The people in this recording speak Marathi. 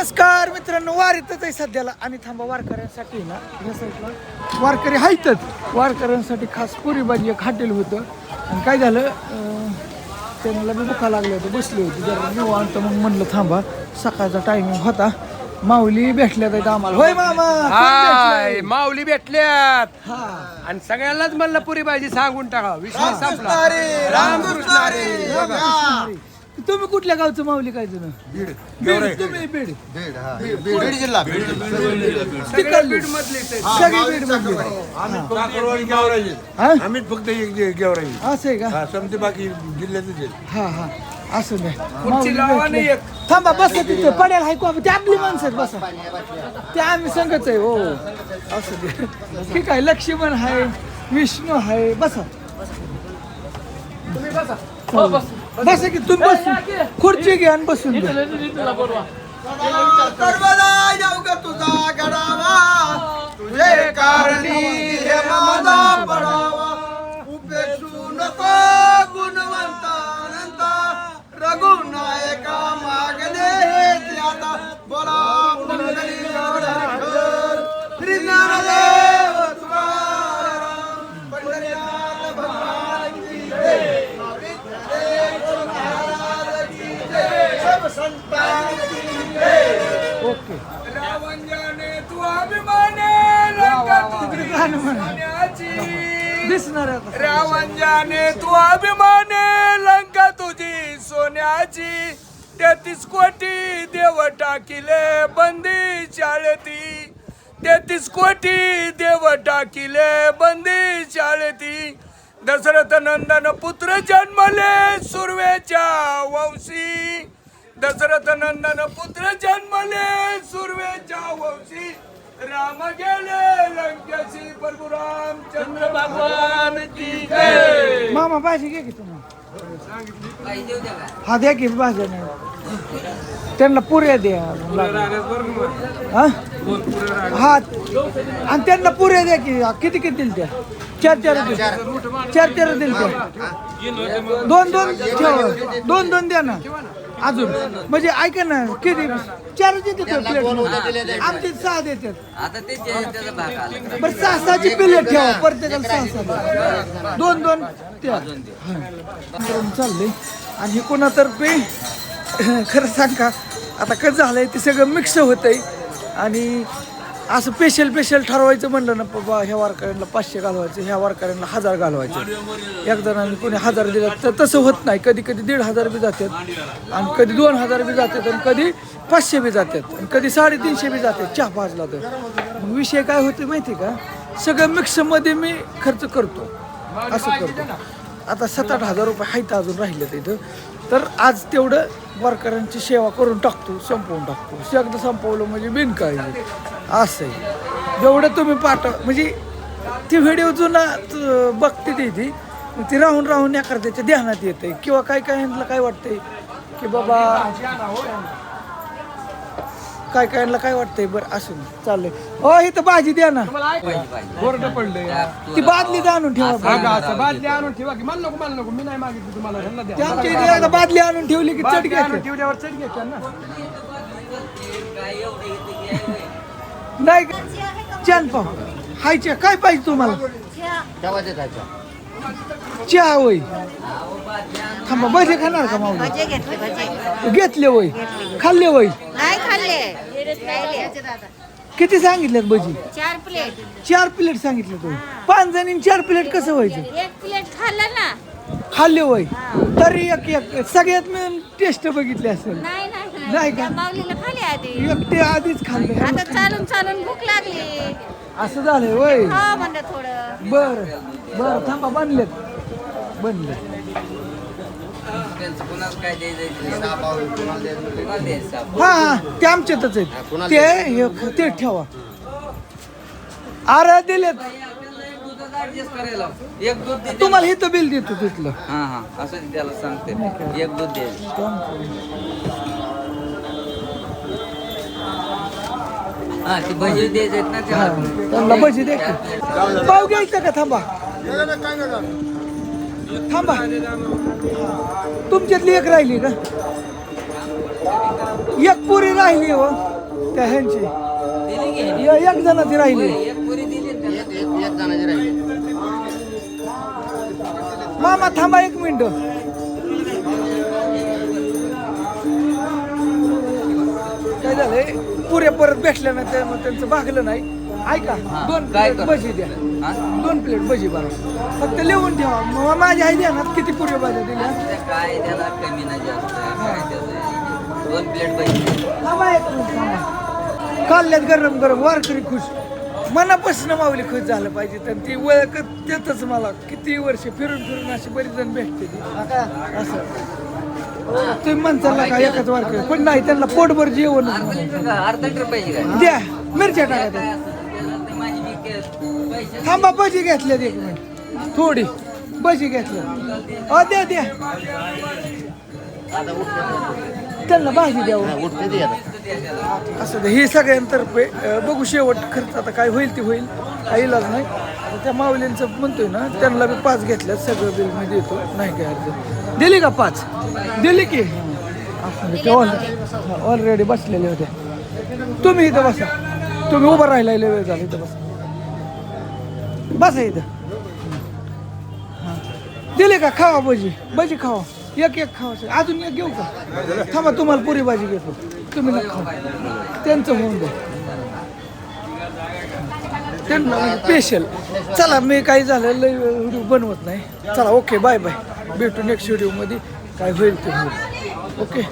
नमस्कार मित्रांनो, वारीतच आहे सध्याला आणि थांबा वारकऱ्यांसाठी ना या साईडला वारकरी आहेतच. वारकऱ्यांसाठी खास पुरी भाजी एक हॉटेल होतं आणि काय झालं त्यांना बी भुका लागलं होतं, बसले होते जरा निवांत. मग म्हणलं थांबा, सकाळचा टायमिंग होता. माऊली भेटल्यात आहेत आम्हाला. होय मामा, हाय माऊली भेटल्यात हा आणि सगळ्यांनाच म्हणलं पुरी भाजी सांगून टाका. विश्वास संपला. रामकृष्ण हरी. तुम्ही कुठल्या गावचं माऊली? काय जण बीड. तुम्ही बीड बीड जिल्हा तिकडली सगळी बीड मधली. आम्ही फक्त गेवराई असं आहे का? समजे बाकी जिल्ह्यातच हा हा असं नाही. खुर्ची लावा नाही एक. थांबा, बसा तिथे पडेल हाय ते आपली माणसं आहेत, बसा. ते आम्ही संगच आहे. हो असं दे. ठीक आहे. लक्ष्मण आहे, विष्णू आहे. बसा तुम्ही बसा. हो, बस. बसा की तुम्ही बसून खुर्ची घ्या आणि बसून घ्या. कर्मला जाऊ का तुझा गडावा, तुझे कारणी हे माझा पडावा. उपेक्षू नको गुणवंता अनंता, रघुनायका मागणे हे आता. बोला श्री ज्ञानदेव तुकाराम, पंढरीनाथ भगवान की जय. ओके. रावंजाने तू अभिमाने लंका तुझी सोन्याची. दिसणार आहे आता. रावंजाने तू अभिमाने लंका तुझी सोन्याची. 33 कोटी देव टाकिले बंदी चाळती. 33 कोटी देव टाकिले बंदी चाळती. दशरथ नंदन पुत्र जन्मले सुर्वेच्या वंशी. दशरथ नंदन पुत्र जन्मले सुर्वेच्या वंशी. राम गेले लंकेशी प्रभू रामचंद्र भगवान की जय. मामा भाजी घ्या की तुम्हाला. हा द्या की भाज्या नाही. त्यांना पुऱ्या द्या. हा हा आणि त्यांना पुऱ्या द्या की. किती किती दिल त्या? चार दिल त्या. दोन ठेवा. दोन द्या ना अजून. म्हणजे ऐका ना, किती 4 देते प्लेट. आमचे 6 देतात. बरं 6ची प्लेट ठेवा. प्रत्येकाला 6 दोन त्या. चाललंय आणि हे कोणातर्फे खरं सांगा आता कसं झालंय, ते सगळं मिक्स होतंय. आणि असं स्पेशल ठरवायचं म्हणलं ना, बाबा ह्या वारकऱ्यांना 500 घालवायचं, ह्या वारकऱ्यांना 1000 घालवायचं. एक जणांनी कोणी 1000 दिलं तर तसं होत नाही. कधी 1,500 बी जातात आणि कधी 2000 बी जातात आणि कधी 500 बी जातात आणि कधी 350 बी जातात चहा पाजला तर. मग विषय काय होते माहिती का, सगळं मिक्समध्ये मी खर्च करतो. असं करतो. आता 7-8 हजार रुपये आहेत अजून राहिले तिथं. तर आज तेवढं वारकऱ्यांची सेवा करून टाकतो, संपवून टाकतो. एकदा संपवलं म्हणजे बिनकाळजी. असं आहे. जेवढं तुम्ही म्हणजे ती व्हिडिओ जुना बघते ती राहून एखाद्याच्या ध्यानात येते. किंवा काय काय वाटतंय की बाबा काय वाटतंय. बरं असून चाललंय. हो इथं भाजी द्या ना. बोर्ड पडले. ती बादली आणून ठेवा. बादली आणून ठेवा की. मला नको मी नाही मागितली तुम्हाला. ह्यांना द्या. आमच्या इथे एकदा बादली आणून ठेवली की चट घ्या. ठेवल्यावर चढ घ्यायच्या ना. नाही छान पाव हायच्या. काय पाहिजे तुम्हाला? चहा होय. थांबा, भजे खाणार का माऊली? भजे घेतले. भजे घेतले होय. खाल्ले होय. नाही खाल्ले. किती सांगितल्यात भजी? 4 प्लेट. 4 प्लेट सांगितलं तुम्ही. 5 जणी 4 प्लेट कसं व्हायचं? 1 प्लेट खाल्लं ना. खाल्ले होय. तरी एक सगळ्यात मिळून टेस्ट बघितली असेल. नाही नाही का? त्या माऊलीला खाली आधी. एकटे आधीच खाल्ले. आता चालून भूक लागली. असं झालंय होय. हा म्हणलं थोडं. बरं थांबा. बनले हा ते आमच्यातच आहेत. ते ठेवा. आरा दिलेत तुम्हाला. हे तर बिल देतो तिथलं. असं त्याला सांगते. एक दूध दे. ती भजी द्यायचे ना त्यांना भजी दे. पाव घ्यायचं का? थांबा तुमच्यातली एक राहिली का? एक पुरी राहिली हो. त्या ह्यांची दिली की? एक जणाची राहिली एक पुरी दिली ना त्याला. एक जणाची राहिली. मामा थांबा 1 मिनिट. काय झालंय पुऱ्या परत भेटल्या नाही त्यामुळे त्यांचं भागलं नाही. ऐका हा, 2 काय प्लेट करू? भजी द्या. हा? 2 प्लेट भजी बरं फक्त लिहून ठेवा. मग माझ्या आई द्या ना किती पुऱ्या भाज्या दिल्या. त्या काय त्याला कमी ना जास्त काय त्याचं 2 प्लेट पाहिजे. थांबा 1 मिनिट थांबा. खाल्ल्यात गरम गरम वारकरी खुश मनापासून माऊली खुश झालं पाहिजे. तर ती ओळख देतच मला किती वर्ष फिरून फिरून अशी बरीच जण भेटते ती हा का? असं तुम्ही म्हणताल का एकाच वारकरी पण नाही त्यांना पोटभर जेवण अर्धा लिटर पाहिजे काय? द्या मिरच्या टाका त्या. त्याला ते माझी मी पैसे थांबा भजी घेतल्यात 1 मिनिट थोडी भजी घेतल्या द्या द्या त्यांना भाजी द्यावं उठते ती आता. असं हे सगळ्यांतर्फे बघू शेवट खर्च आता काय होईल ते होईल काही इलाज नाही. आता त्या माऊलींचं म्हणतोय ना त्यांना बी 5 घेतल्यात सगळं बिल मी देतो नाही काय अडचण. दिली का 5 दिली की ऑलरेडी बसलेले होते. तुम्ही इथं बसा तुम्ही उभं राहिला लय वेळ झाला इथं बसा इथं. हां दिली का खावा भजी खावा एक खावा अजून एक घेऊ का थांबा तुम्हाला पुरी भाजी घेतो तुम्ही नका खाऊ त्यांचं होऊन द्या त्यांना स्पेशल. चला मी काही झालं लय व्हिडिओ बनवत नाही. चला ओके बाय बाय भेटू नेक्स्ट व्हिडिओमध्ये काय होईल ते होईल. ओके